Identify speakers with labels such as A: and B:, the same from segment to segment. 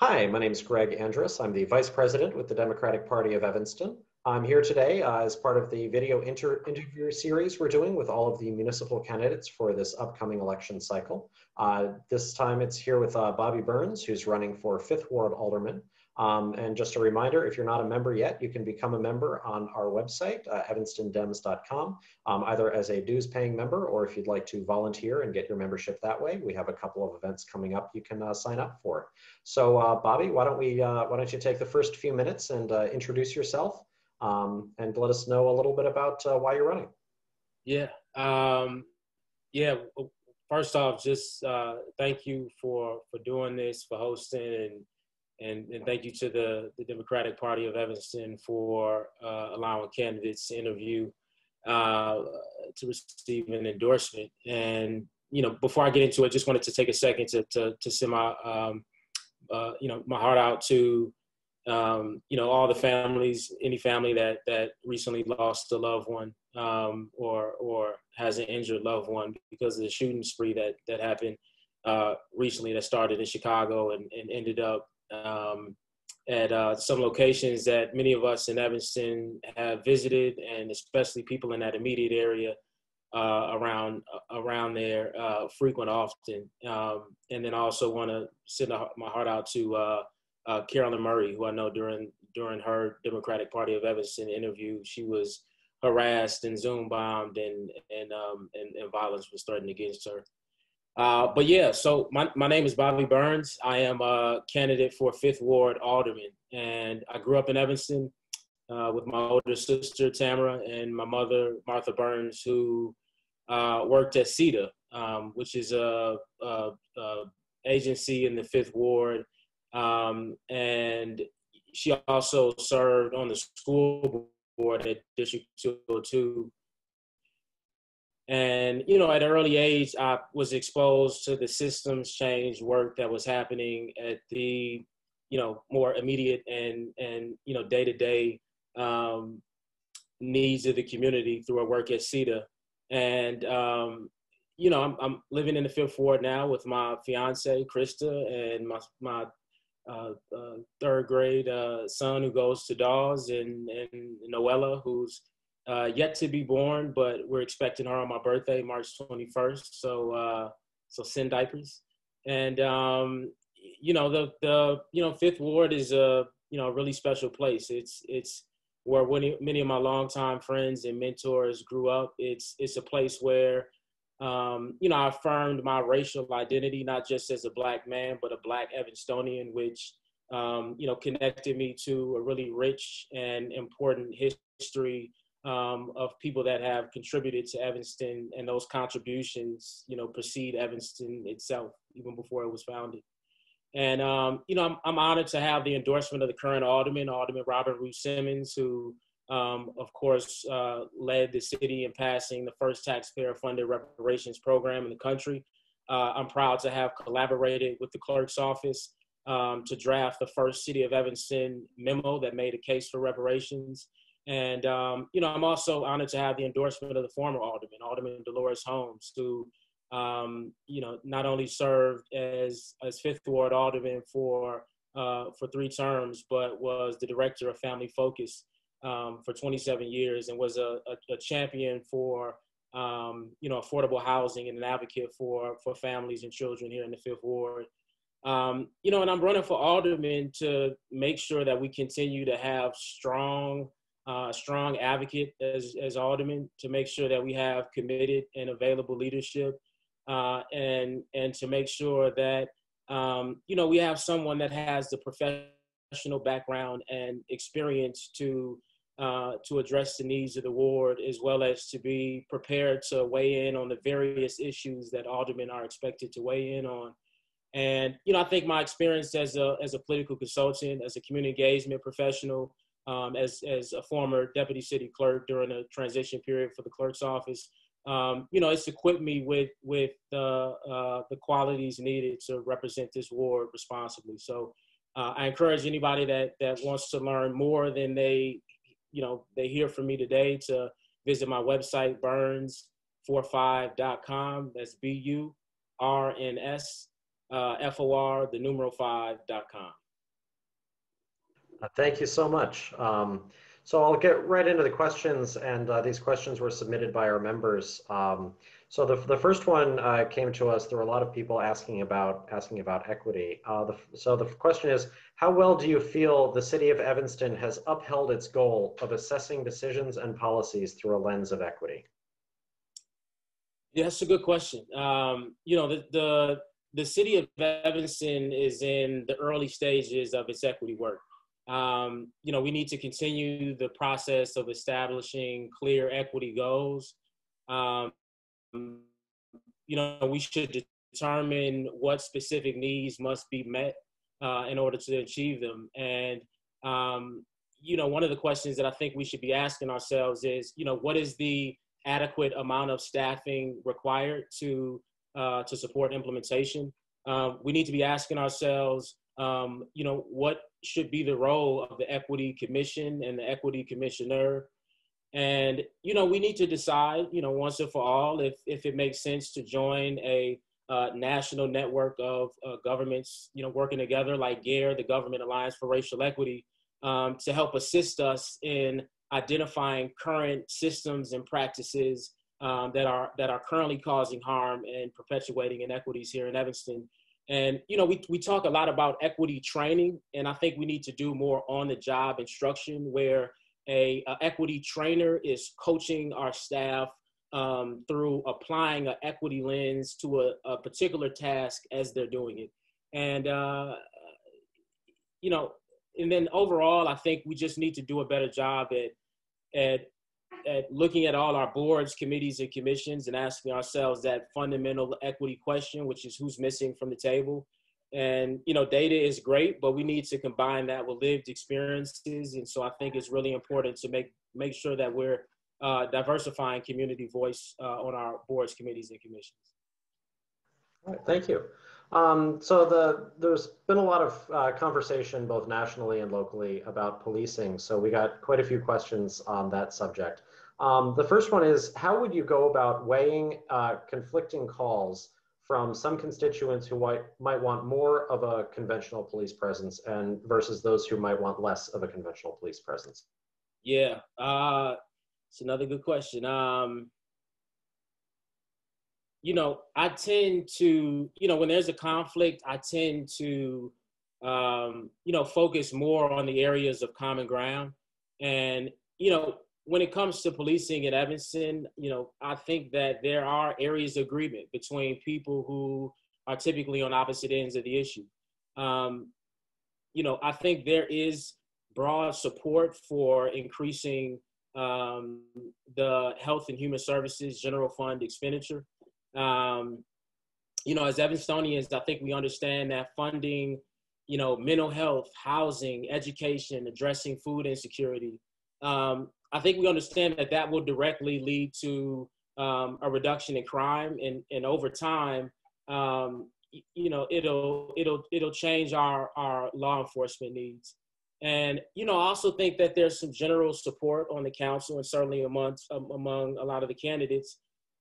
A: Hi, my name is Greg Andrus. I'm the Vice President with the Democratic Party of Evanston. I'm here today as part of the video interview series we're doing with all of the municipal candidates for this upcoming election cycle. This time it's here with Bobby Burns, who's running for 5th Ward Alderman. And just a reminder, if you're not a member yet, you can become a member on our website, evanstondems.com, either as a dues paying member or if you'd like to volunteer and get your membership that way. We have a couple of events coming up you can sign up for. So Bobby, why don't you take the first few minutes and introduce yourself and let us know a little bit about why you're running.
B: Yeah. Yeah. First off, just thank you for doing this, for hosting, and thank you to the Democratic Party of Evanston for allowing candidates to interview to receive an endorsement. And before I get into it, just wanted to take a second to send my my heart out to all the families, any family that recently lost a loved one or has an injured loved one because of the shooting spree that happened recently, that started in Chicago and ended up at some locations that many of us in Evanston have visited, and especially people in that immediate area around there frequent often. And then I also want to send my heart out to Carolyn Murray, who I know during her Democratic Party of Evanston interview, she was harassed and Zoom bombed and violence was threatened against her. But yeah, so my name is Bobby Burns. I am a candidate for 5th Ward Alderman, and I grew up in Evanston with my older sister Tamara and my mother Martha Burns, who worked at CETA, which is a agency in the 5th Ward. And she also served on the school board at District 202. And, at an early age, I was exposed to the systems change work that was happening at the, more immediate and day-to-day needs of the community through our work at CETA. And, I'm living in the 5th Ward now with my fiance, Krista, and my third grade son who goes to Dawes, and Noella, who's yet to be born, but we're expecting her on my birthday, March 21st. So send diapers. And the 5th Ward is a really special place. It's where many of my longtime friends and mentors grew up. It's a place where I affirmed my racial identity, not just as a Black man, but a Black Evanstonian, which, connected me to a really rich and important history of people that have contributed to Evanston, and those contributions, precede Evanston itself, even before it was founded. And, I'm honored to have the endorsement of the current Alderman Robert Root Simmons, who of course, led the city in passing the first taxpayer-funded reparations program in the country. I'm proud to have collaborated with the clerk's office to draft the first City of Evanston memo that made a case for reparations. And, I'm also honored to have the endorsement of the former Alderman Dolores Holmes, who, not only served as 5th Ward Alderman for 3 terms, but was the director of Family Focus for 27 years, and was a champion for affordable housing and an advocate for families and children here in the 5th Ward. And I'm running for alderman to make sure that we continue to have strong advocate as aldermen, to make sure that we have committed and available leadership, and to make sure that we have someone that has the professional background and experience to address the needs of the ward, as well as to be prepared to weigh in on the various issues that aldermen are expected to weigh in on. And, I think my experience as a political consultant, as a community engagement professional, as a former deputy city clerk during a transition period for the clerk's office, it's equipped me with the qualities needed to represent this ward responsibly. So I encourage anybody that wants to learn more than they hear from me today to visit my website, burns45.com. That's BURNS FOR, the numeral 5.com.
A: Thank you so much. So I'll get right into the questions, and these questions were submitted by our members. So the first one came to us. There were a lot of people asking about equity. So the question is, how well do you feel the city of Evanston has upheld its goal of assessing decisions and policies through a lens of equity?
B: Yeah, that's a good question. The city of Evanston is in the early stages of its equity work. We need to continue the process of establishing clear equity goals. Um, we should determine what specific needs must be met in order to achieve them. And one of the questions that I think we should be asking ourselves is, what is the adequate amount of staffing required to support implementation? We need to be asking ourselves, what should be the role of the Equity Commission and the Equity Commissioner? And, we need to decide, once and for all, if it makes sense to join a national network of governments, working together like GARE, the Government Alliance for Racial Equity, to help assist us in identifying current systems and practices that are currently causing harm and perpetuating inequities here in Evanston. And we talk a lot about equity training, and I think we need to do more on the job instruction where a equity trainer is coaching our staff through applying an equity lens to a particular task as they're doing it. And and then overall, I think we just need to do a better job at looking at all our boards, committees, and commissions and asking ourselves that fundamental equity question, which is who's missing from the table. And, data is great, but we need to combine that with lived experiences. And so I think it's really important to make sure that we're diversifying community voice on our boards, committees, and commissions.
A: All right, thank you. There's been a lot of conversation both nationally and locally about policing. So we got quite a few questions on that subject. The first one is, how would you go about weighing conflicting calls from some constituents who might want more of a conventional police presence and versus those who might want less of a conventional police presence?
B: Yeah, it's another good question. I tend to, when there's a conflict, I tend to, focus more on the areas of common ground. And, when it comes to policing in Evanston, I think that there are areas of agreement between people who are typically on opposite ends of the issue. I think there is broad support for increasing the Health and Human Services General Fund expenditure. As Evanstonians, I think we understand that funding, mental health, housing, education, addressing food insecurity, I think we understand that will directly lead to a reduction in crime, and over time, it'll change our law enforcement needs. And I also think that there's some general support on the council and certainly among a lot of the candidates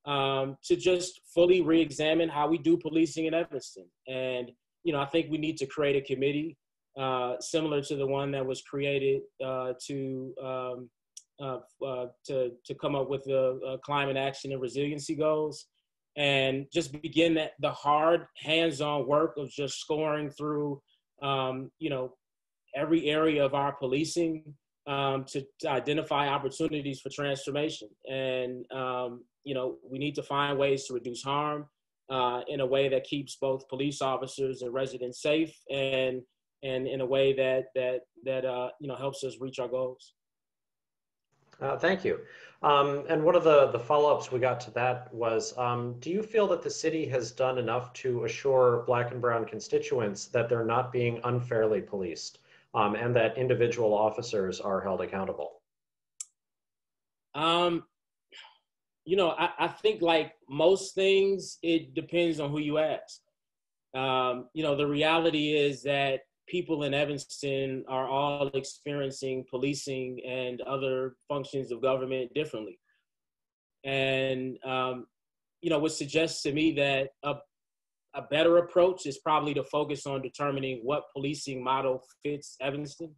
B: to just fully re-examine how we do policing in Evanston. And I think we need to create a committee similar to the one that was created to come up with the climate action and resiliency goals, and just begin the hard hands-on work of just scoring through, every area of our policing to identify opportunities for transformation. And, we need to find ways to reduce harm in a way that keeps both police officers and residents safe, and in a way that helps us reach our goals.
A: Thank you. And one of the follow-ups we got to that was, do you feel that the city has done enough to assure Black and Brown constituents that they're not being unfairly policed, and that individual officers are held accountable?
B: I think like most things, it depends on who you ask. The reality is that people in Evanston are all experiencing policing and other functions of government differently. And, what suggests to me that a better approach is probably to focus on determining what policing model fits Evanston.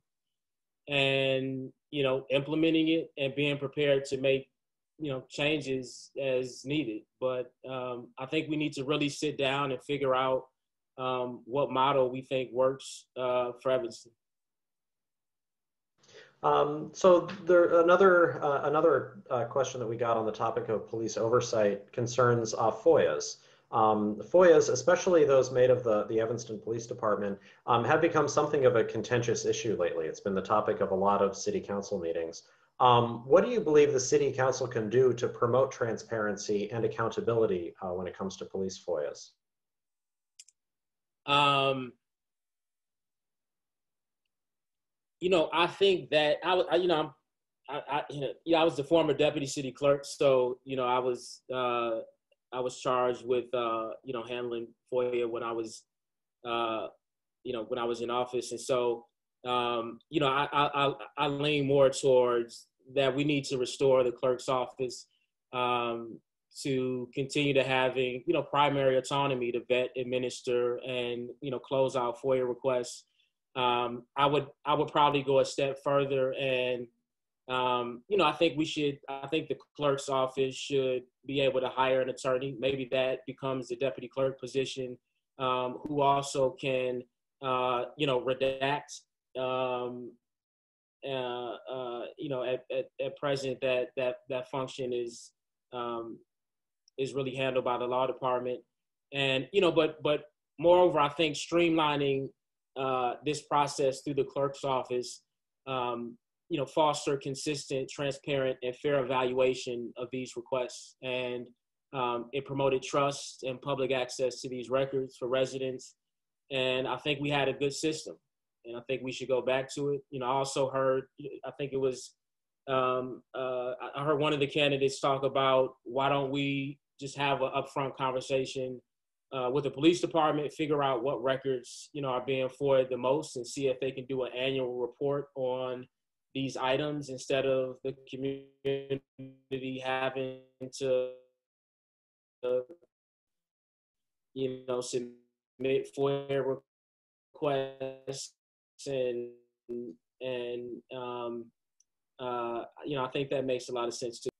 B: and, implementing it and being prepared to make, changes as needed. But I think we need to really sit down and figure out what model we think works for Evanston.
A: So there another question that we got on the topic of police oversight concerns FOIAs. FOIAs, especially those made of the Evanston Police Department, have become something of a contentious issue lately. It's been the topic of a lot of city council meetings. What do you believe the city council can do to promote transparency and accountability when it comes to police FOIAs?
B: I think that I was the former deputy city clerk, so I was charged with handling FOIA when I was when I was in office, and so I lean more towards that we need to restore the clerk's office to continue to having primary autonomy to vet, administer, and close out FOIA requests. I would probably go a step further, and I think the clerk's office should be able to hire an attorney. Maybe that becomes the deputy clerk position, who also can redact. At present, that function is really handled by the law department, and but moreover, I think streamlining this process through the clerk's office, foster consistent, transparent, and fair evaluation of these requests. And it promoted trust and public access to these records for residents. And I think we had a good system, and I think we should go back to it. I also heard, I think it was, I heard one of the candidates talk about, why don't we just have an upfront conversation with the police department, figure out what records, are being FOIA'd the most, and see if they can do an annual report on these items instead of the community having to, submit FOIA requests I think that makes a lot of sense too.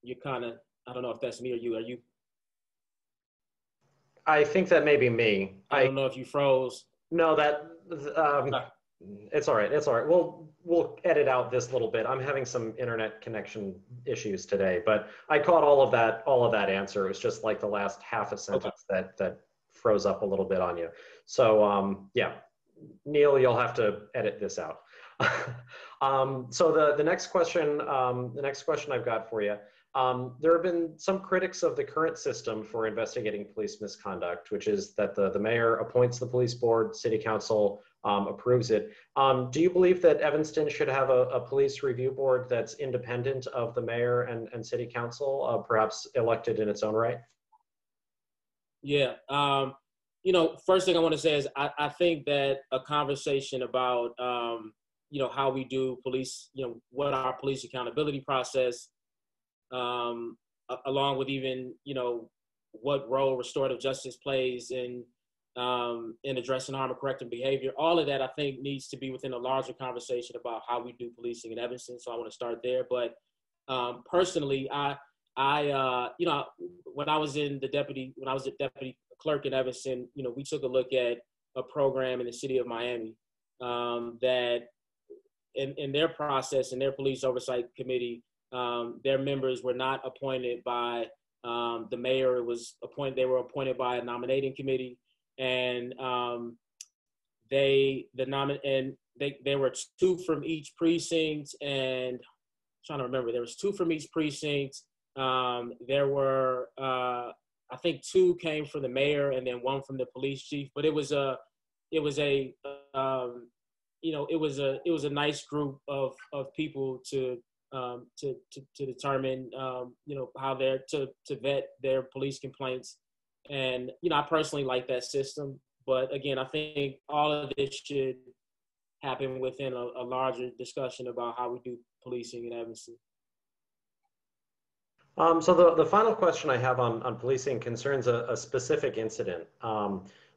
B: You kind of, I don't know if that's me or you. Are you?
A: I think that may be me.
B: I don't know if you froze.
A: No, it's all right. It's all right. We'll edit out this little bit. I'm having some internet connection issues today, but I caught all of that answer. It was just like the last half a sentence that froze up a little bit on you. So yeah, Neil, you'll have to edit this out. So the next question I've got for you. There have been some critics of the current system for investigating police misconduct, which is that the mayor appoints the police board, city council approves it. Do you believe that Evanston should have a police review board that's independent of the mayor and city council, perhaps elected in its own right?
B: Yeah. First thing I want to say is I think that a conversation about, how we do police, what our police accountability process, along with even, what role restorative justice plays in addressing harm and correcting behavior. All of that, I think, needs to be within a larger conversation about how we do policing in Evanston. So I want to start there. But personally, I when I was a deputy clerk in Evanston, we took a look at a program in the city of Miami that in their process, in their police oversight committee, their members were not appointed by the mayor. They were appointed by a nominating committee, and there were two from each precinct, and I'm trying to remember, there was two from each precinct. There were I think two came from the mayor and then one from the police chief, but it was a nice group of people to determine how to vet their police complaints. And I personally like that system, but again, I think all of this should happen within a larger discussion about how we do policing in Evanston.
A: So the final question I have on policing concerns a specific incident.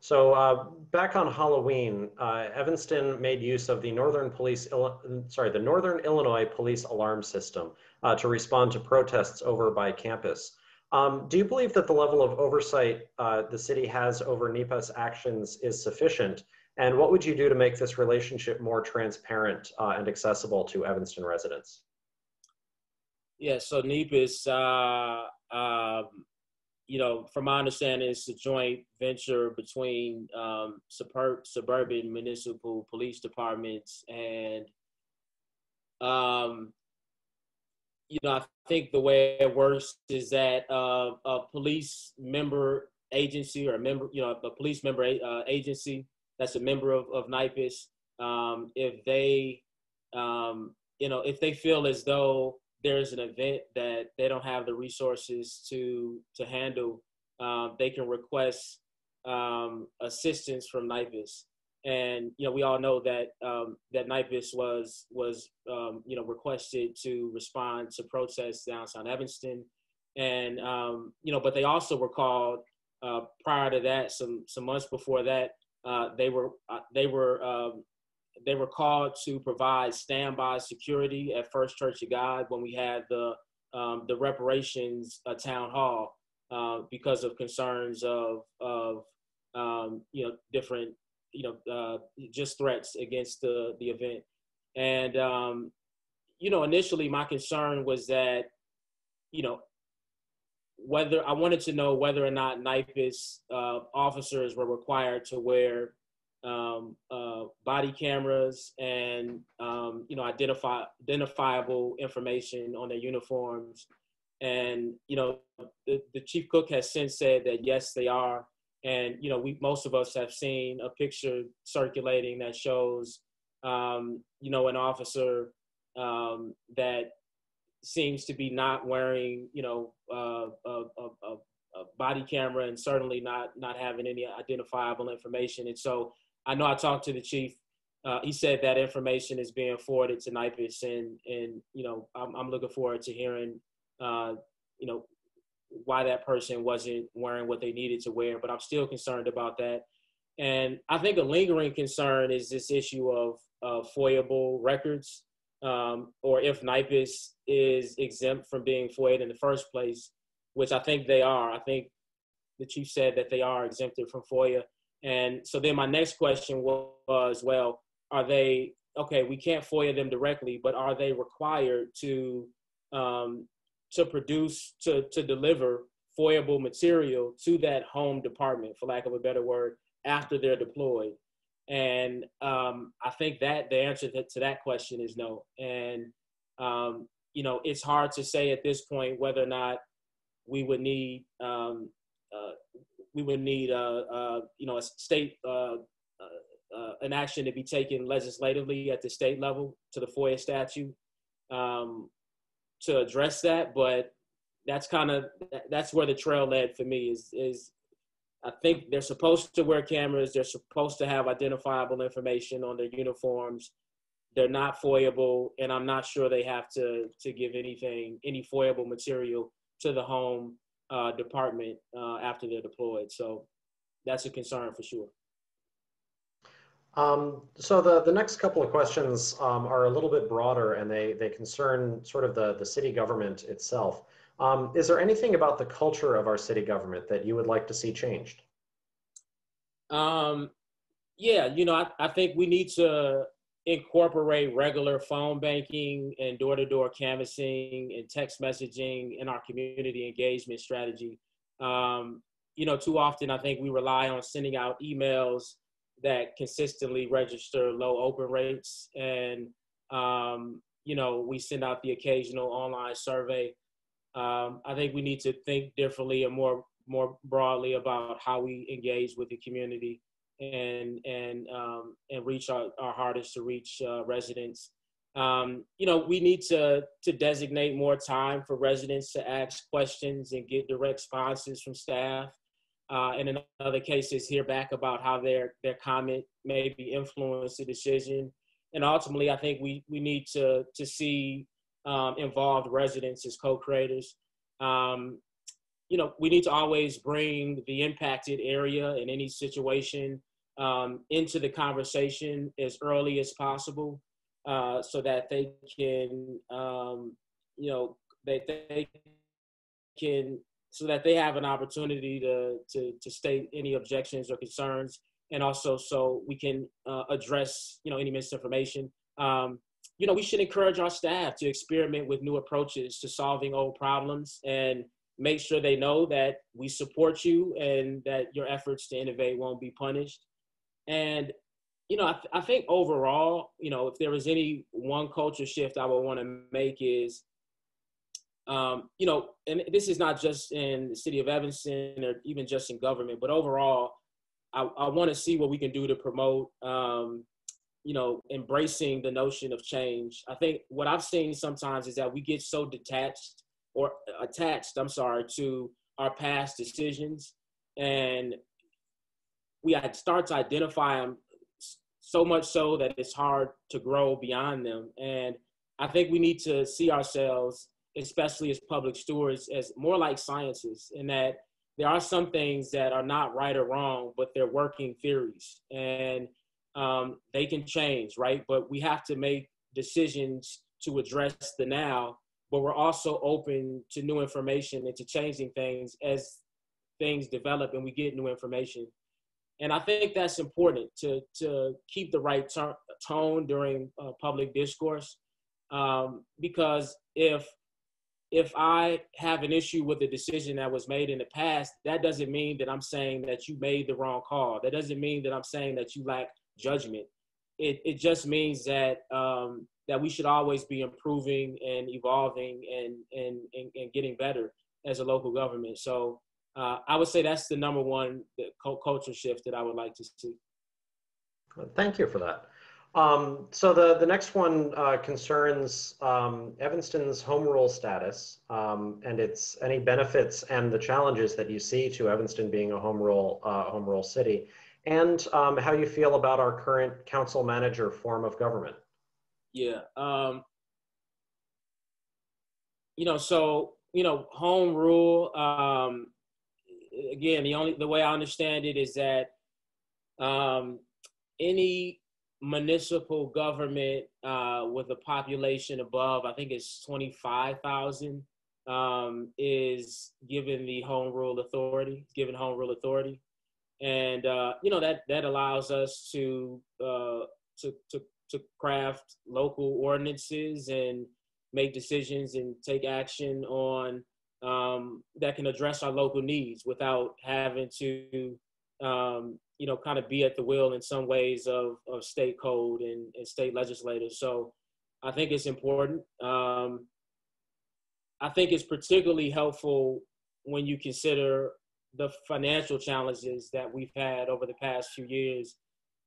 A: So back on Halloween, Evanston made use of the the Northern Illinois Police Alarm System to respond to protests over by campus. Do you believe that the level of oversight the city has over NEPA's actions is sufficient? And what would you do to make this relationship more transparent and accessible to Evanston residents?
B: Yeah, so NEPA is, from my understanding, it's a joint venture between suburban municipal police departments and, um, I think the way it works is that a police member agency or a member, a police member agency that's a member of NIPAS, if they, if they feel as though there's an event that they don't have the resources to handle, they can request assistance from NIPAS. And we all know that that NIPAS was requested to respond to protests downtown Evanston, and but they also were called prior to that, some months before that, they were called to provide standby security at First Church of God when we had the reparations town hall because of concerns of different just threats against the event. And initially my concern was that whether I wanted to know whether or not NIPAS officers were required to wear body cameras and identifiable information on their uniforms. And the chief cook has since said that yes, they are. And most of us have seen a picture circulating that shows an officer that seems to be not wearing a body camera, and certainly not having any identifiable information. And so I know I talked to the chief. He said that information is being forwarded to NIPAS, and I'm looking forward to hearing why that person wasn't wearing what they needed to wear. But I'm still concerned about that. And I think a lingering concern is this issue of FOIA-able records, or if NIPAS is exempt from being FOIA'd in the first place, which I think they are. I think the chief said that they are exempted from FOIA. And so then my next question was, well, are they, okay, we can't FOIA them directly, but are they required to produce, to deliver FOIA-able material to that home department, for lack of a better word, after they're deployed? And I think that the answer to that question is no. And, it's hard to say at this point whether or not we would need a state an action to be taken legislatively at the state level to the FOIA statute to address that. But that's where the trail led for me is I think they're supposed to wear cameras. They're supposed to have identifiable information on their uniforms. They're not FOIA-able, and I'm not sure they have to give any FOIA-able material to the home department after they're deployed. So that's a concern for sure.
A: So the next couple of questions are a little bit broader, and they concern sort of the city government itself. Is there anything about the culture of our city government that you would like to see changed?
B: Yeah, I think we need to incorporate regular phone banking and door-to-door canvassing and text messaging in our community engagement strategy. Too often I think we rely on sending out emails that consistently register low open rates, and we send out the occasional online survey. I think we need to think differently and more broadly about how we engage with the community and reach our hardest to reach residents. We need to designate more time for residents to ask questions and get direct responses from staff. And in other cases, hear back about how their comment maybe influenced the decision. And ultimately, I think we need to see involved residents as co-creators. we need to always bring the impacted area in any situation into the conversation as early as possible, so that they can, they can, so that they have an opportunity to state any objections or concerns, and also so we can address, any misinformation. We should encourage our staff to experiment with new approaches to solving old problems, and make sure they know that we support you and that your efforts to innovate won't be punished. And, I think overall, if there was any one culture shift I would want to make is, and this is not just in the city of Evanston or even just in government, but overall, I want to see what we can do to promote, embracing the notion of change. I think what I've seen sometimes is that we get so detached or attached, to our past decisions, and we start to identify them so much so that it's hard to grow beyond them. And I think we need to see ourselves, especially as public stewards, as more like scientists, in that there are some things that are not right or wrong, but they're working theories, and they can change, right? But we have to make decisions to address the now, but we're also open to new information and to changing things as things develop and we get new information. And I think that's important to keep the right tone during public discourse, because if I have an issue with a decision that was made in the past, that doesn't mean that I'm saying that you made the wrong call. That doesn't mean that I'm saying that you lack judgment. It just means that that we should always be improving and evolving and getting better as a local government. So I would say that's the number one culture shift that I would like to see.
A: Thank you for that. So the next one concerns Evanston's home rule status, and its any benefits and the challenges that you see to Evanston being a home rule city, and how you feel about our current council manager form of government.
B: Yeah. Home rule. Again, the way I understand it is that any municipal government with a population above, I think it's 25,000, is given home rule authority, and that allows us to craft local ordinances and make decisions and take action on that can address our local needs without having to kind of be at the will in some ways of state code and state legislators. So I think it's important. I think it's particularly helpful when you consider the financial challenges that we've had over the past few years.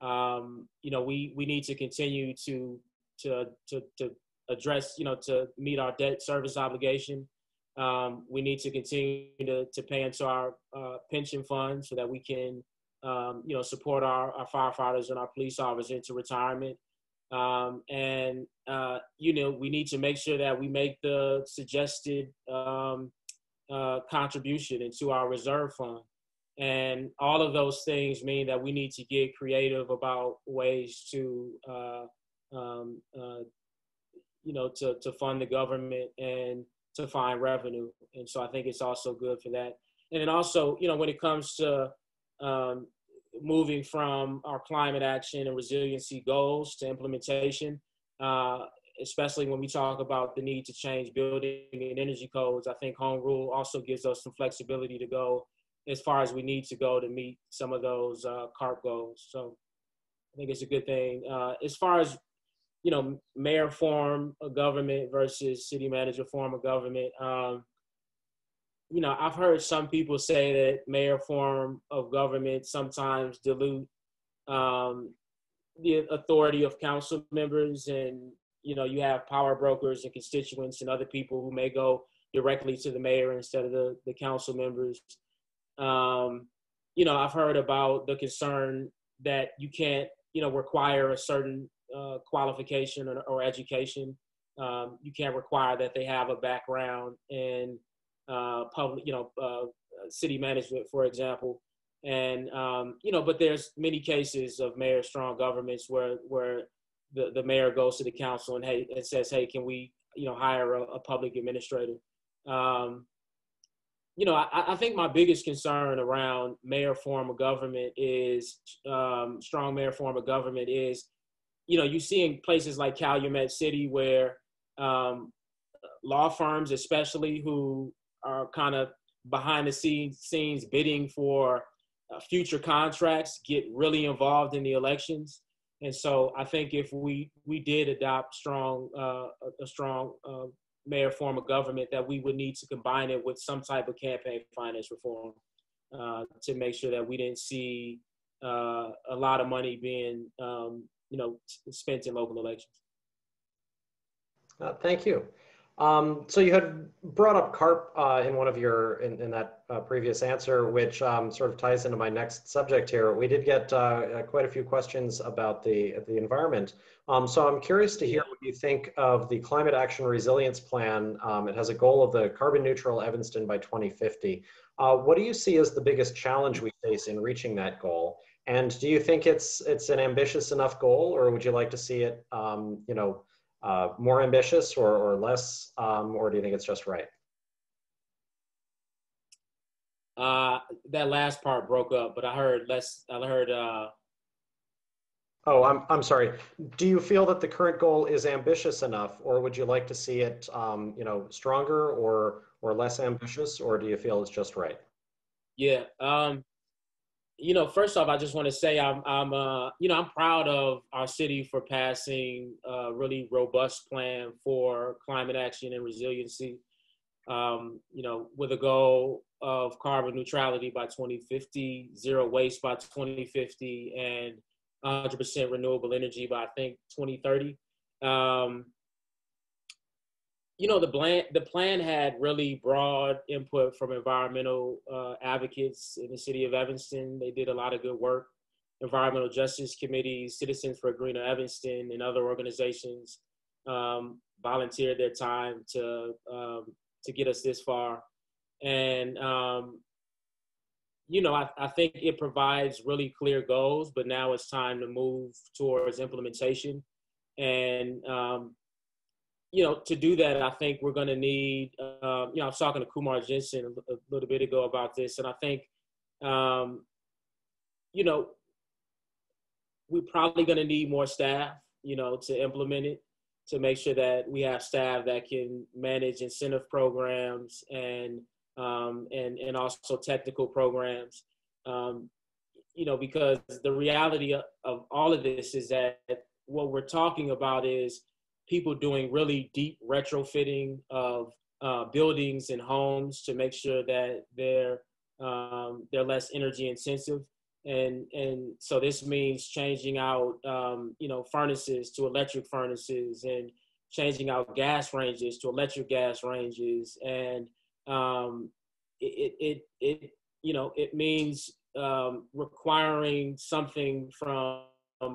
B: We need to continue to address, to meet our debt service obligation. We need to continue to pay into our pension fund so that we can support our firefighters and our police officers into retirement. We need to make sure that we make the suggested contribution into our reserve fund. And all of those things mean that we need to get creative about ways to fund the government and to find revenue. And so I think it's also good for that. And then also, when it comes to moving from our climate action and resiliency goals to implementation, especially when we talk about the need to change building and energy codes, I think home rule also gives us some flexibility to go as far as we need to go to meet some of those CARP goals. So I think it's a good thing. As far as, mayor form of government versus city manager form of government, I've heard some people say that mayor form of government sometimes dilute the authority of council members, and you have power brokers and constituents and other people who may go directly to the mayor instead of the council members. I've heard about the concern that you can't require a certain qualification or education. You can't require that they have a background in public, city management, for example. And, but there's many cases of mayor strong governments where the mayor goes to the council and says, hey, can we, hire a public administrator? I think my biggest concern around mayor form of government is strong mayor form of government is, you see in places like Calumet City where law firms, especially who are kind of behind the scenes bidding for future contracts, get really involved in the elections. And so I think if we did adopt a strong mayor form of government, that we would need to combine it with some type of campaign finance reform to make sure that we didn't see a lot of money being spent in local elections.
A: Thank you. So you had brought up CARP in one of your in that previous answer, which sort of ties into my next subject here. We did get quite a few questions about the environment. So I'm curious to hear what you think of the Climate Action Resilience Plan. It has a goal of the carbon neutral Evanston by 2050. What do you see as the biggest challenge we face in reaching that goal? And do you think it's an ambitious enough goal, or would you like to see it, more ambitious or less, or do you think it's just right?
B: That last part broke up, but I heard less. I heard.
A: Oh, I'm sorry. Do you feel that the current goal is ambitious enough, or would you like to see it, stronger or less ambitious, or do you feel it's just right?
B: Yeah. First off, I just want to say I'm proud of our city for passing a really robust plan for climate action and resiliency. With a goal of carbon neutrality by 2050, zero waste by 2050, and 100% renewable energy by, I think, 2030. The plan had really broad input from environmental advocates in the city of Evanston. They did a lot of good work. Environmental justice committees, Citizens for a Greener Evanston, and other organizations volunteered their time to get us this far. And I think it provides really clear goals, but now it's time to move towards implementation. And to do that, I think we're going to need, I was talking to Kumar Jensen a little bit ago about this, and I think, we're probably going to need more staff, to implement it, to make sure that we have staff that can manage incentive programs and also technical programs, because the reality of all of this is that what we're talking about is people doing really deep retrofitting of buildings and homes to make sure that they're less energy intensive. And so this means changing out, furnaces to electric furnaces, and changing out gas ranges to electric gas ranges. And it means requiring something from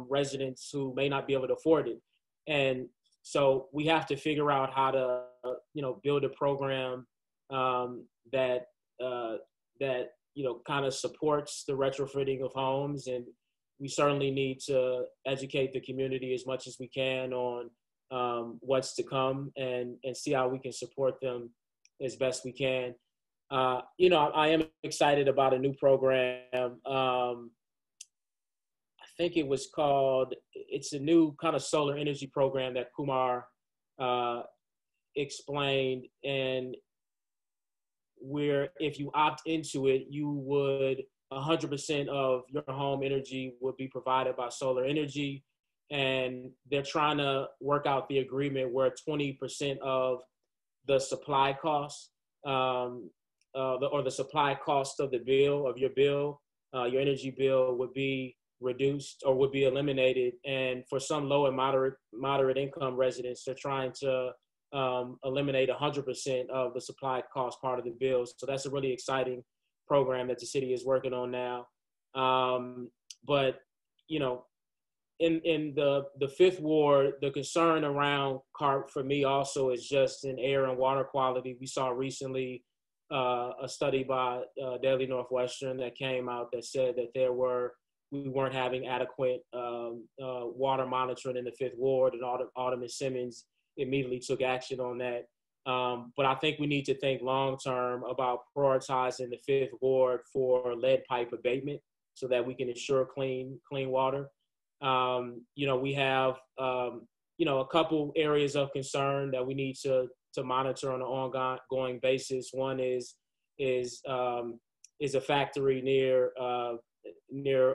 B: residents who may not be able to afford it. And so we have to figure out how to, build a program that kind of supports the retrofitting of homes. And we certainly need to educate the community as much as we can on what's to come, and see how we can support them as best we can. I am excited about a new program. I think it was it's a new kind of solar energy program that Kumar explained. And where if you opt into it, you would 100% of your home energy would be provided by solar energy. And they're trying to work out the agreement where 20% of the supply costs, or the supply cost of your energy bill would be reduced or would be eliminated. And for some low and moderate income residents, they're trying to eliminate 100% of the supply cost part of the bill. So that's a really exciting program that the city is working on now. But in the Fifth Ward, the concern around CARP for me also is just in air and water quality. We saw recently a study by Daily Northwestern that came out that said that we weren't having adequate water monitoring in the Fifth Ward, and Alderman Simmons immediately took action on that. But I think we need to think long-term about prioritizing the Fifth Ward for lead pipe abatement so that we can ensure clean water. We have, a couple areas of concern that we need to monitor on an ongoing basis. One is a factory near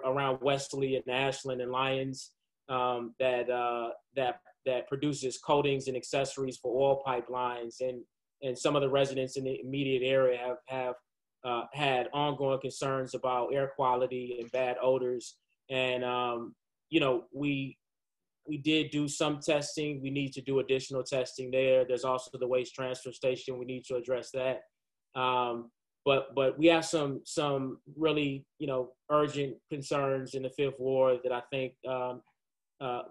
B: around Wesley and Ashland and Lyons that produces coatings and accessories for oil pipelines, and some of the residents in the immediate area have had ongoing concerns about air quality and bad odors. And we did do some testing. We need to do additional testing there. There's also the waste transfer station. We need to address that. But we have some really urgent concerns in the Fifth Ward that I think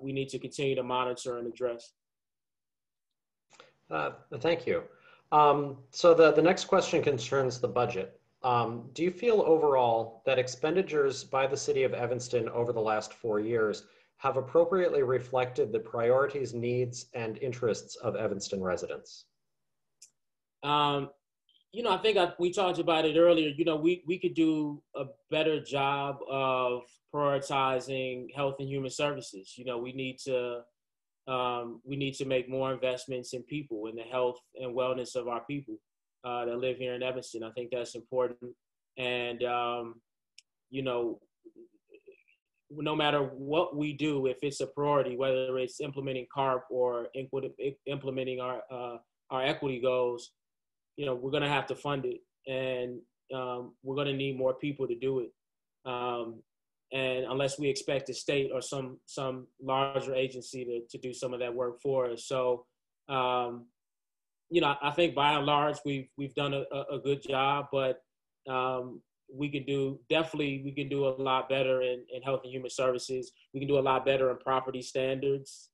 B: we need to continue to monitor and address.
A: Thank you. So the next question concerns the budget. Do you feel overall that expenditures by the city of Evanston over the last 4 years have appropriately reflected the priorities, needs, and interests of Evanston residents?
B: I think we talked about it earlier. We could do a better job of prioritizing health and human services. We need to make more investments in people, in the health and wellness of our people that live here in Evanston. I think that's important. And, no matter what we do, if it's a priority, whether it's implementing CARP or implementing our equity goals, we're going to have to fund it, and we're going to need more people to do it. And unless we expect the state or some larger agency to do some of that work for us. So, I think by and large, we've done a good job, but we can do a lot better in health and human services. We can do a lot better in property standards,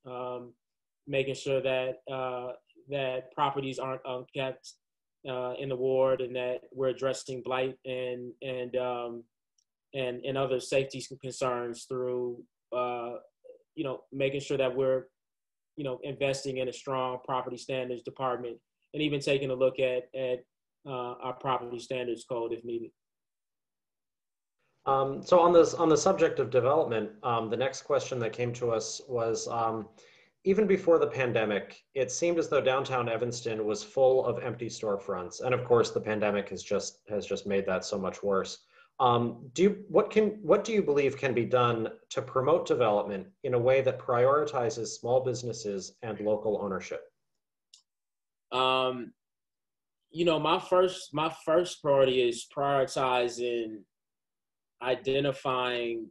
B: making sure that properties aren't unkept in the ward, and that we're addressing blight and other safety concerns through making sure that we're investing in a strong property standards department, and even taking a look at our property standards code if needed.
A: So on the subject of development, the next question that came to us was, even before the pandemic, it seemed as though downtown Evanston was full of empty storefronts, and of course the pandemic has just made that so much worse. What do you believe can be done to promote development in a way that prioritizes small businesses and local ownership?
B: My first priority is prioritizing identifying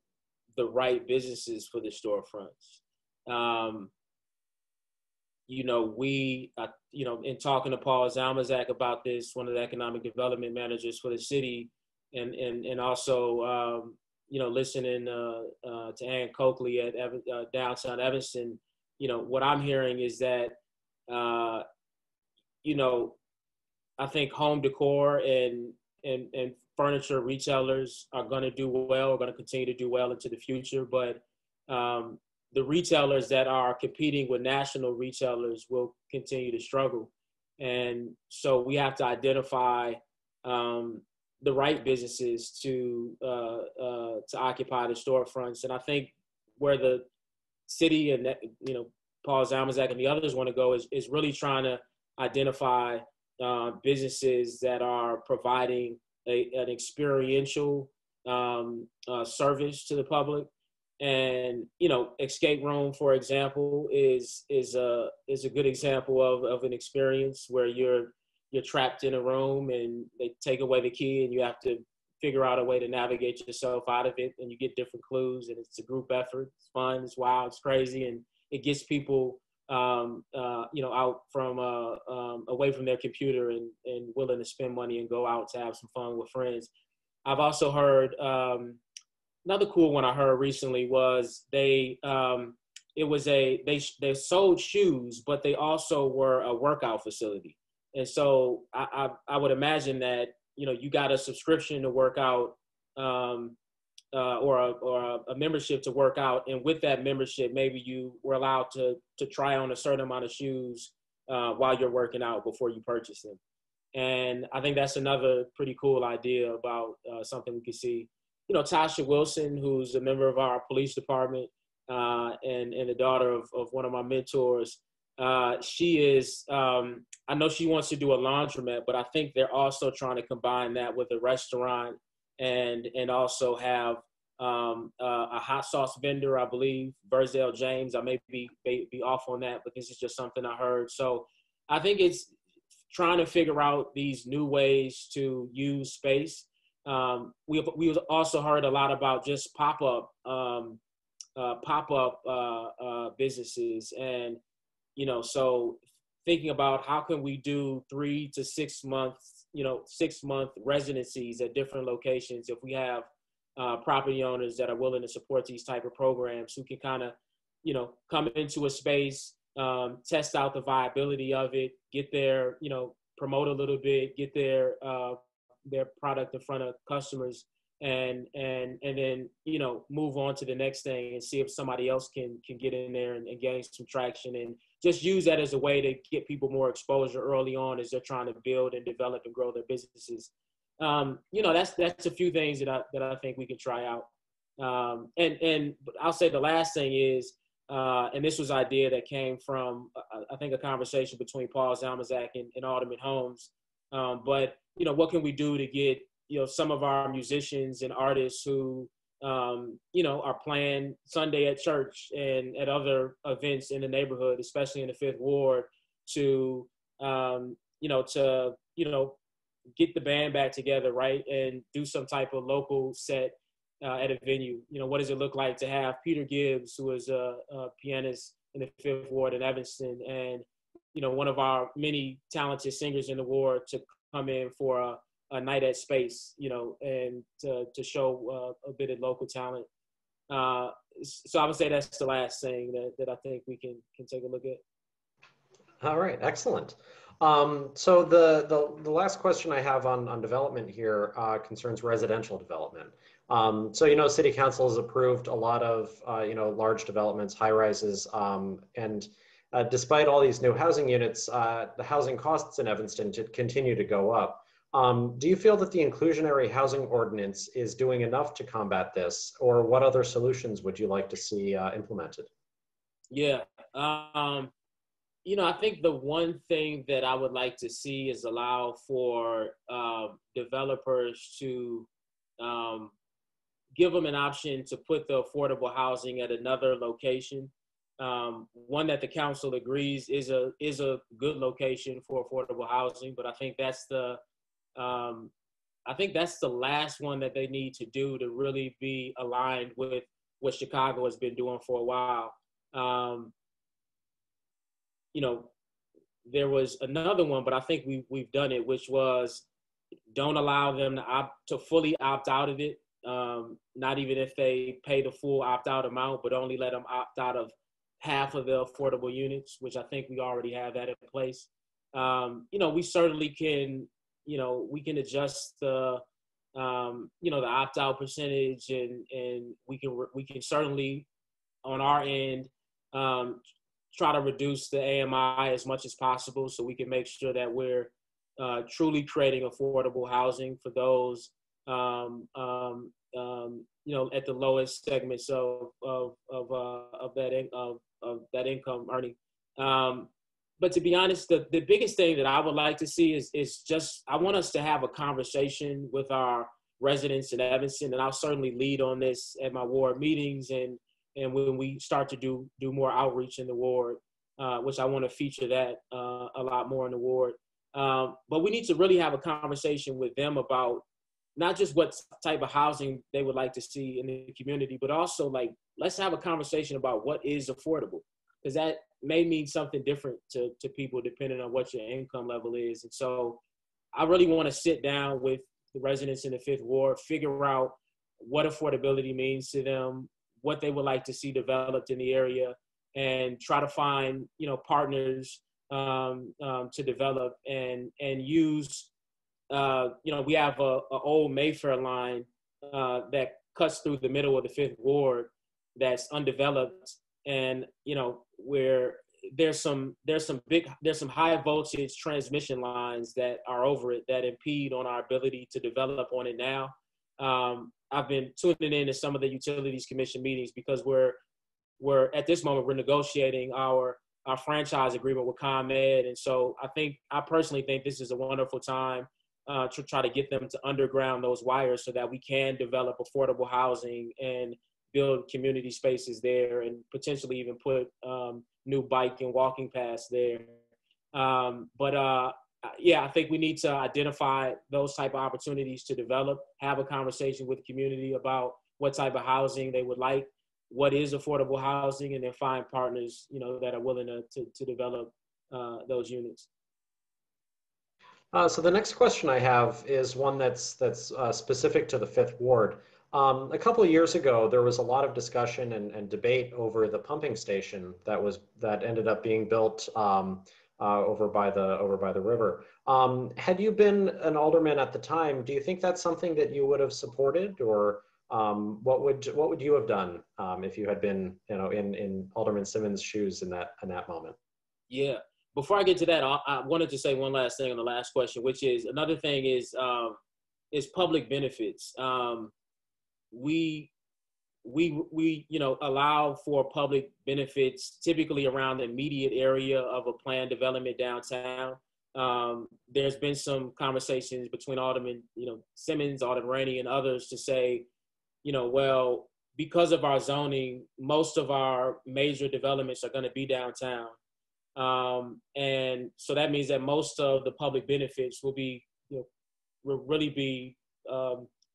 B: the right businesses for the storefronts. In talking to Paul Zalmazak about this, one of the economic development managers for the city, and also, listening to Ann Coakley at downtown Evanston, what I'm hearing is that, I think home decor and furniture retailers are going to do well, are going to continue to do well into the future. But the retailers that are competing with national retailers will continue to struggle. And so we have to identify the right businesses to occupy the storefronts. And I think where the city and Paul Zalmazak and the others want to go is really trying to identify businesses that are providing an experiential service to the public. And escape room, for example, is a good example of an experience where you're trapped in a room and they take away the key and you have to figure out a way to navigate yourself out of it, and you get different clues, and it's a group effort. It's fun, it's wild, it's crazy, and it gets people out from away from their computer and willing to spend money and go out to have some fun with friends. I've also heard another cool one I heard recently was they sold shoes, but they also were a workout facility. And so I would imagine that, you got a subscription to work out, or a membership to work out. And with that membership, maybe you were allowed to try on a certain amount of shoes while you're working out before you purchase them. And I think that's another pretty cool idea about something we could see. Tasha Wilson, who's a member of our police department, and the daughter of one of my mentors, she is, I know she wants to do a laundromat, but I think they're also trying to combine that with a restaurant and also have a hot sauce vendor, I believe, Verzell James. I may be off on that, but this is just something I heard. So I think it's trying to figure out these new ways to use space. We've also heard a lot about just pop-up businesses, and so thinking about how can we do 3 to 6 months, 6-month residencies at different locations if we have property owners that are willing to support these type of programs, who can kind of, come into a space, test out the viability of it, get their, promote a little bit, get their product in front of customers, and then, move on to the next thing and see if somebody else can get in there and gain some traction, and just use that as a way to get people more exposure early on as they're trying to build and develop and grow their businesses. That's a few things that I think we can try out. And I'll say the last thing is, and this was an idea that came from, I think, a conversation between Paul Zalmazak and Alderman Holmes. But, what can we do to get, some of our musicians and artists who, are playing Sunday at church and at other events in the neighborhood, especially in the Fifth Ward, to, get the band back together, right, and do some type of local set at a venue. What does it look like to have Peter Gibbs, who is a pianist in the Fifth Ward in Evanston, and one of our many talented singers in the ward, to come in for a night at Space, and to show a bit of local talent. So I would say that's the last thing that I think we can take a look at.
A: All right, excellent. So the last question I have on development here concerns residential development. So, City Council has approved a lot of, large developments, high rises, and despite all these new housing units, the housing costs in Evanston continue to go up. Do you feel that the inclusionary housing ordinance is doing enough to combat this, or what other solutions would you like to see implemented?
B: Yeah. I think the one thing that I would like to see is allow for developers to give them an option to put the affordable housing at another location. One that the council agrees is a good location for affordable housing, but I think that's the last one that they need to do to really be aligned with what Chicago has been doing for a while. There was another one, but I think we've done it, which was don't allow them to fully opt out of it. Not even if they pay the full opt-out amount, but only let them opt out of half of the affordable units, which I think we already have that in place. We certainly can, we can adjust the opt-out percentage, and we can certainly on our end try to reduce the AMI as much as possible, so we can make sure that we're truly creating affordable housing for those at the lowest segments of that income earning. But to be honest, the biggest thing that I would like to see is just, I want us to have a conversation with our residents in Evanston, and I'll certainly lead on this at my ward meetings and when we start to do more outreach in the ward, which I want to feature that a lot more in the ward. But we need to really have a conversation with them about not just what type of housing they would like to see in the community, but also, like, let's have a conversation about what is affordable, because that may mean something different to people depending on what your income level is. And so I really want to sit down with the residents in the Fifth Ward, figure out what affordability means to them, what they would like to see developed in the area, and try to find, partners to develop and use. We have a old Mayfair line that cuts through the middle of the Fifth Ward that's undeveloped, and where there's some high voltage transmission lines that are over it that impede on our ability to develop on it now. I've been tuning in to some of the Utilities Commission meetings because we're at this moment we're negotiating our franchise agreement with ComEd, and so I personally think this is a wonderful time to try to get them to underground those wires so that we can develop affordable housing and build community spaces there, and potentially even put new bike and walking paths there. Yeah, I think we need to identify those type of opportunities to develop, have a conversation with the community about what type of housing they would like, what is affordable housing, and then find partners, that are willing to develop those units.
A: So the next question I have is one that's specific to the Fifth Ward. A couple of years ago, there was a lot of discussion and debate over the pumping station that ended up being built over by the river. Had you been an alderman at the time, do you think that's something that you would have supported, or what would you have done if you had been in Alderman Simmons' shoes in that moment?
B: Yeah. Before I get to that, I wanted to say one last thing on the last question, which is another thing is public benefits. We allow for public benefits typically around the immediate area of a planned development downtown. There's been some conversations between Alderman Simmons, Alderman Rainey, and others to say, well, because of our zoning, most of our major developments are going to be downtown. And so that means that most of the public benefits will really be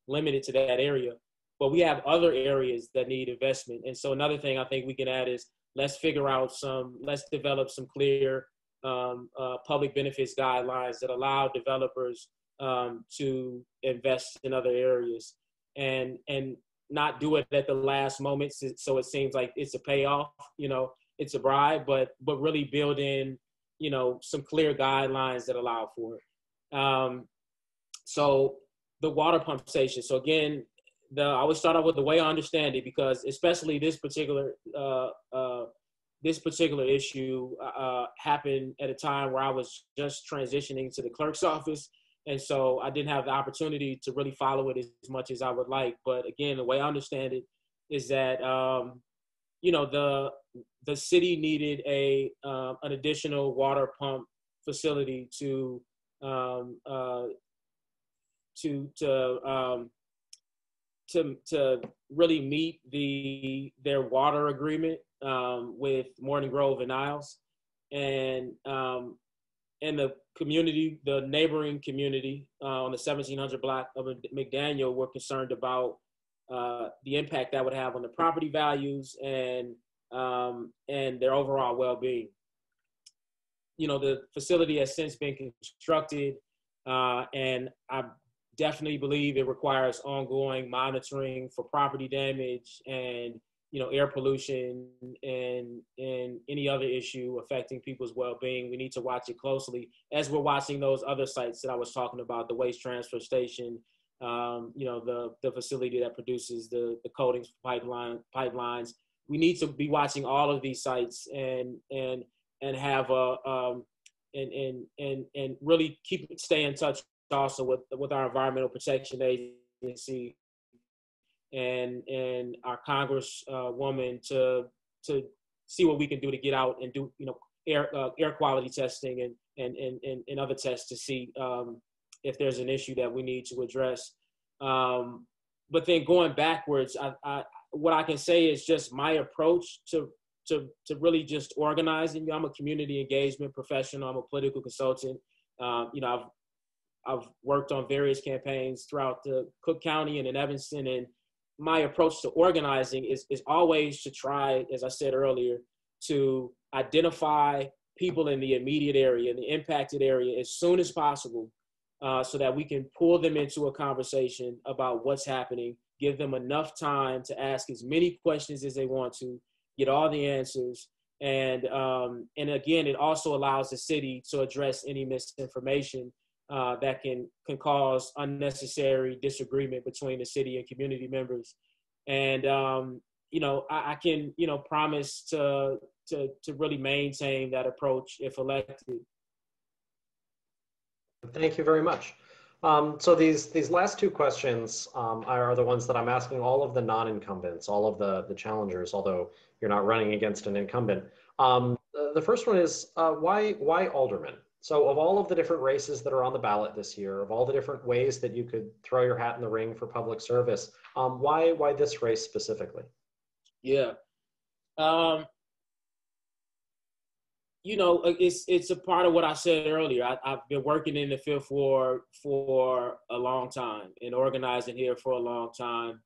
B: limited to that area. But we have other areas that need investment. And so another thing I think we can add is let's develop some clear public benefits guidelines that allow developers to invest in other areas and not do it at the last moment. So it seems like it's a payoff, it's a bribe, but really build in, some clear guidelines that allow for it. So the water pump station. So again, I always start off with the way I understand it, because especially this particular issue happened at a time where I was just transitioning to the clerk's office. And so I didn't have the opportunity to really follow it as much as I would like. But again, the way I understand it is that, the city needed an additional water pump facility to really meet their water agreement with Morton Grove and Niles, and the community, the neighboring community on the 1700 block of McDaniel were concerned about the impact that would have on the property values and their overall well-being. The facility has since been constructed, and I definitely believe it requires ongoing monitoring for property damage and air pollution and any other issue affecting people's well-being. We need to watch it closely as we're watching those other sites that I was talking about, the waste transfer station, the facility that produces the coatings pipelines. We need to be watching all of these sites and have and really stay in touch also with our Environmental Protection Agency and our Congresswoman to see what we can do to get out and do air quality testing and other tests to see if there's an issue that we need to address. But then going backwards, what I can say is just my approach to really just organizing. I'm a community engagement professional. I'm a political consultant. I've worked on various campaigns throughout the Cook County and in Evanston, and my approach to organizing is always to try, as I said earlier, to identify people in the immediate area, the impacted area, as soon as possible, so that we can pull them into a conversation about what's happening, give them enough time to ask as many questions as they want to, get all the answers, And again, it also allows the city to address any misinformation that can cause unnecessary disagreement between the city and community members. And I can promise to really maintain that approach if elected.
A: Thank you very much. So these last two questions are the ones that I'm asking all of the non-incumbents, all of the challengers, although you're not running against an incumbent. The first one is why alderman? So of all of the different races that are on the ballot this year, of all the different ways that you could throw your hat in the ring for public service, why this race specifically?
B: Yeah. It's a part of what I said earlier. I've been working in the Fifth Ward for a long time and organizing here for a long time.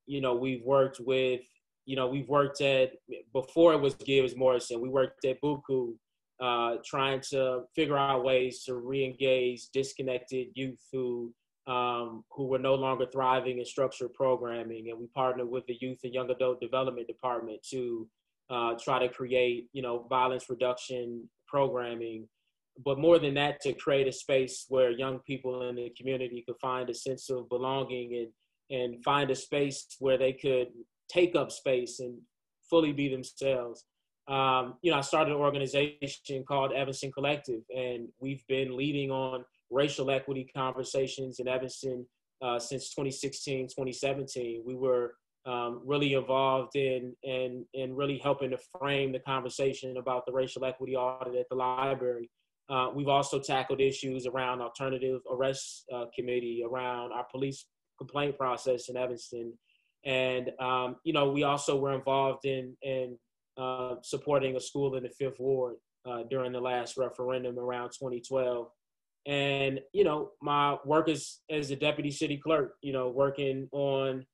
B: We've worked at, before it was Gibbs Morrison, we worked at Buku, trying to figure out ways to re-engage disconnected youth who were no longer thriving in structured programming. And we partnered with the Youth and Young Adult Development Department to try to create, violence reduction programming. But more than that, to create a space where young people in the community could find a sense of belonging and find a space where they could take up space and fully be themselves. I started an organization called Evanston Collective, and we've been leading on racial equity conversations in Evanston since 2016, 2017. We were really involved in really helping to frame the conversation about the racial equity audit at the library. We've also tackled issues around alternative arrest committee, around our police complaint process in Evanston. And, we also were involved in supporting a school in the Fifth Ward during the last referendum around 2012. And, my work as a deputy city clerk, working on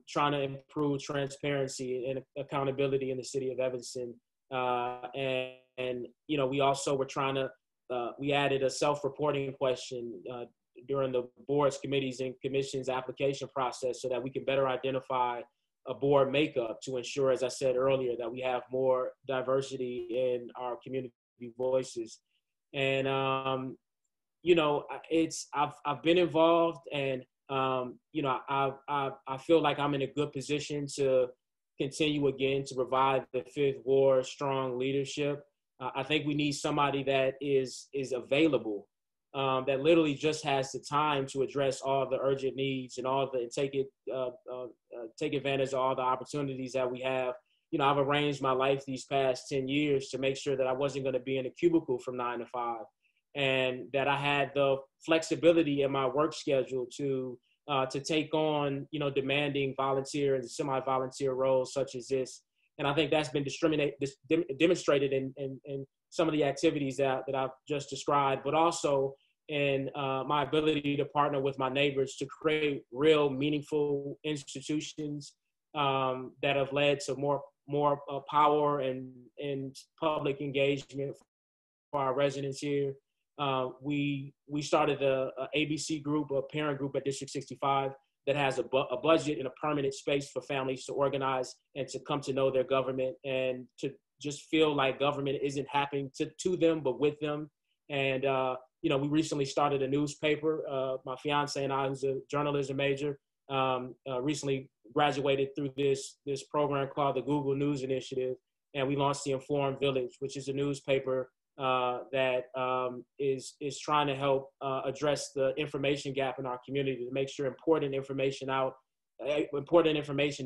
B: trying to improve transparency and accountability in the city of Evanston. We also were trying to, we added a self-reporting question during the board's, committees, and commissions application process so that we can better identify a board makeup to ensure, as I said earlier, that we have more diversity in our community voices. And, I've been involved, and, I feel like I'm in a good position to continue again to provide the Fifth Ward strong leadership. I think we need somebody that is available, that literally just has the time to address all the urgent needs and take advantage of all the opportunities that we have. I've arranged my life these past 10 years to make sure that I wasn't going to be in a cubicle from 9 to 5, and that I had the flexibility in my work schedule to take on, demanding volunteer and semi-volunteer roles such as this. And I think that's been demonstrated in some of the activities that I've just described, but also in my ability to partner with my neighbors to create real meaningful institutions that have led to more power and public engagement for our residents here. We started a ABC group, a parent group at District 65 that has a budget and a permanent space for families to organize and to come to know their government and to just feel like government isn't happening to them, but with them. And, we recently started a newspaper. My fiance and I, who's a journalism major, recently graduated through this program called the Google News Initiative. And we launched the Informed Village, which is a newspaper that is trying to help address the information gap in our community, to make sure important information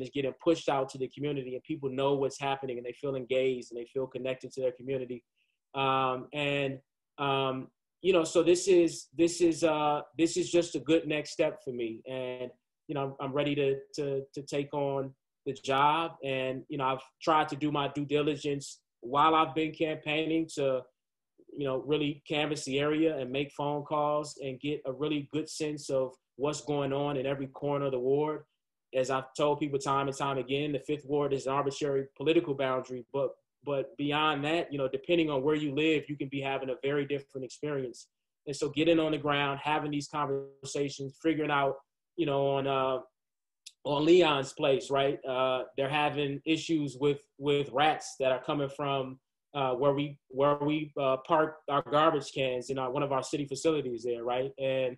B: is getting pushed out to the community and people know what's happening and they feel engaged and they feel connected to their community. So this is just a good next step for me. And, I'm ready to take on the job. And, I've tried to do my due diligence while I've been campaigning to, really canvass the area and make phone calls and get a really good sense of what's going on in every corner of the ward. As I've told people time and time again, the Fifth Ward is an arbitrary political boundary, but beyond that, depending on where you live, you can be having a very different experience. And so getting on the ground, having these conversations, figuring out, on on Leon's place, right? They're having issues with rats that are coming from where we park our garbage cans in one of our city facilities there, right? And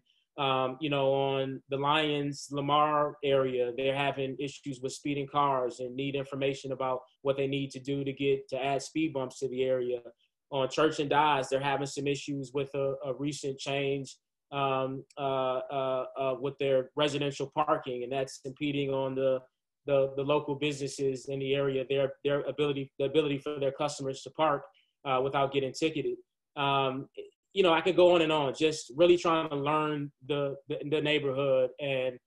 B: you know, on the Lions Lamar area, they're having issues with speeding cars and need information about what they need to do to add speed bumps to the area. On Church and Dyes, they're having some issues with a recent change with their residential parking, and that's impeding on the local businesses in the area, the ability for their customers to park without getting ticketed. You know, I could go on and on, just really trying to learn the neighborhood and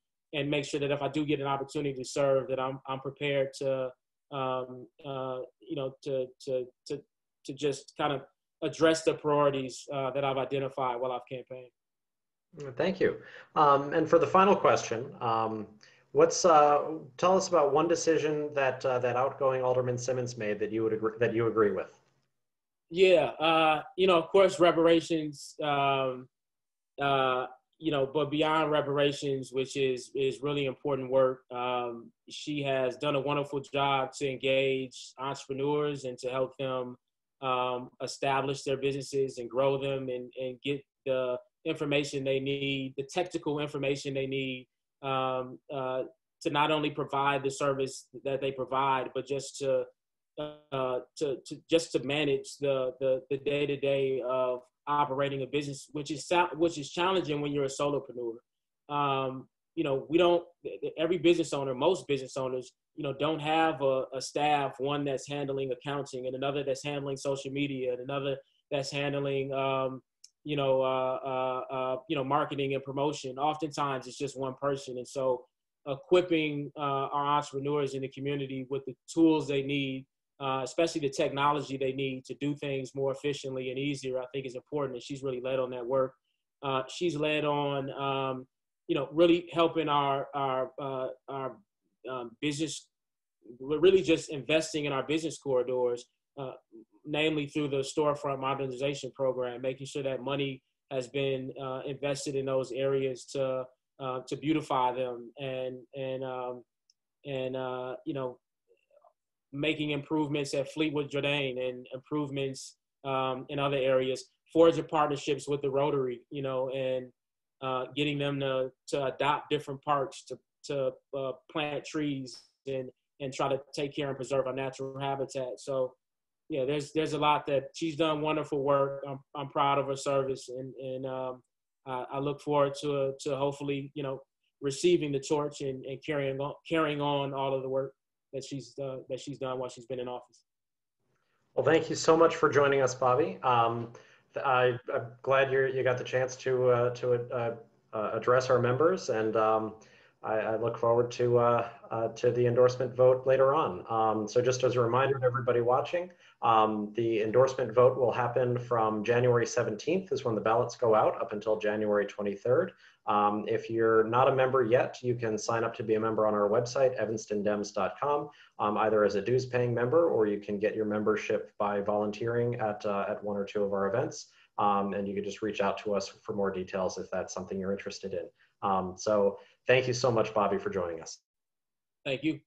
B: make sure that if I do get an opportunity to serve, that I'm prepared to you know, to just kind of address the priorities that I've identified while I've campaigned.
A: Thank you. And for the final question, tell us about one decision that that outgoing Alderman Simmons made that you agree with.
B: Yeah, you know, of course, reparations. You know, but beyond reparations, which is really important work, she has done a wonderful job to engage entrepreneurs and to help them establish their businesses and grow them and get the information they need, the technical information they need to not only provide the service that they provide, but just to manage the day-to-day of operating a business, which is challenging when you're a solopreneur. You know, every business owner, most business owners, you know, don't have a staff, one that's handling accounting and another that's handling social media and another that's handling you know, marketing and promotion. Oftentimes it's just one person. And so equipping our entrepreneurs in the community with the tools they need, especially the technology they need to do things more efficiently and easier, I think is important. And she's really led on that work. She's led on, you know, really helping our business, really just investing in our business corridors, namely through the storefront modernization program, making sure that money has been invested in those areas to beautify them and you know, making improvements at Fleetwood Jordan and improvements in other areas, forging partnerships with the Rotary, you know, and getting them to adopt different parks to plant trees and try to take care and preserve our natural habitat. So yeah, there's a lot that she's done. Wonderful work. I'm proud of her service, and I look forward to hopefully, you know, receiving the torch and carrying on all of the work that she's done while she's been in office.
A: Well, thank you so much for joining us, Bobby. I'm glad you got the chance to address our members, and I look forward to the endorsement vote later on. So just as a reminder to everybody watching, the endorsement vote will happen from January 17th is when the ballots go out up until January 23rd. If you're not a member yet, you can sign up to be a member on our website, evanstondems.com, either as a dues paying member, or you can get your membership by volunteering at one or two of our events. And you can just reach out to us for more details if that's something you're interested in. So thank you so much, Bobby, for joining us.
B: Thank you.